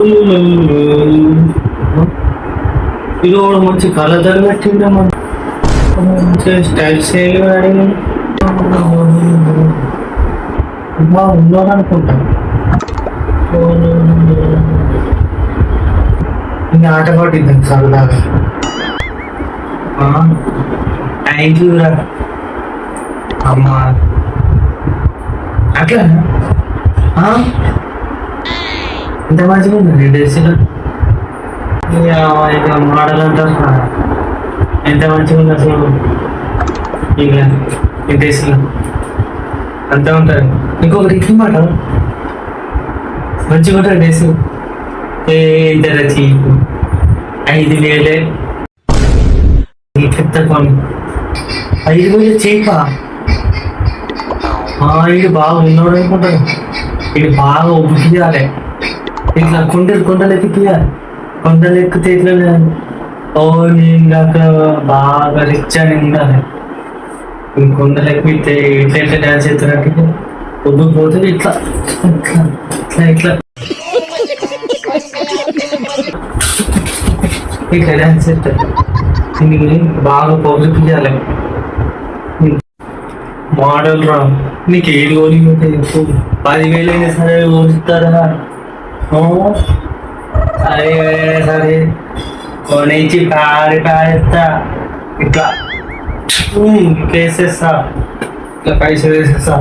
ఇది కూడా మంచి కలర్ పెట్టిండే మంచి స్టైల్ స్టైల్ అడిగి ఉన్నాడు అనుకుంటా. ఇంకా ఆట పట్టిద్దాం సరదాగా. థ్యాంక్ యూ రా అమ్మా. అట్లా ఎంత మంచిగా ఉంది డ్రెస్సులు. ఇక మోడల్ అంటారు ఎంత మంచిగా ఉంది అసలు. ఇక ఈ డ్రెస్సులు అంతా ఉంటారు. ఇంకొకటి ఇట్లా మాట మంచిగా ఉంటారు డ్రెస్సు. ఇంత చీపు 5,000 పెద్ద పని. 5,000 చీపా? ఇది బాగా ఉన్నాడు అనుకుంటాను. ఇది బాగా ఉబ్బియాలి. ఇట్లా కొండలు ఎక్కియాలి. కొండలు ఎక్కితే ఇట్లా నేను అక్కడ బాగా రిచ్ అని ఉండాలి. కొండలు ఎక్కితే ఇట్లా ఇట్లా డ్యాన్స్ చేస్తున్నట్టు ఉబ్బిపోతే ఇట్లా ఇట్లా ఇట్లా ఇట్లా ఇట్లా డ్యాన్స్ చేస్తారు. బాగా పొగిపియాలి. మోడల్ రా నీకు ఏది ఓలిపోతే 10,000 అయినా సరే ఓలుస్తారా? సరే సరే కొనేసి పారేస్తా. ఇట్లా వేసేస్తా. ఇట్లా పైసలు వేసేస్తా.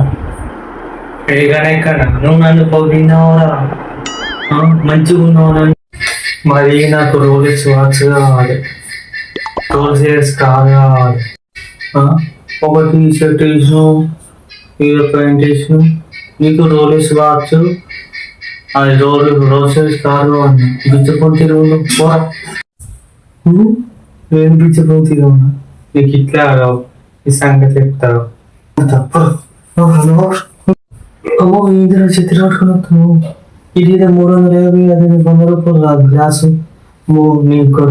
ఎక్కడైనా ఎక్కడ నువ్వు నన్ను పొగినావురా, మంచిగా ఉన్నావు నన్ను. మరి నాకు రోలెక్స్ వాచ్ కావాలి, రోలెక్స్ కార్ కావాలి. ఒక టీ షర్ట్ వేసాను, ఏదో ప్యాంట్ వేసాను, నీకు రోలెక్స్ వాచ్, అది రోలెక్స్ కారు అన్నా. బిచ్చకొని తిరుగును పోరా. నేను బిచ్చకొని తిరుగునా? నీకు ఇట్లా ఈ సంగతి చెప్తావు తప్పదు. అమ్మో ఇందులో చెత్త పట్టుకున్నాను. ఇది 350, అది 100 రూపాయలు కాదు గ్లాసు. నీకు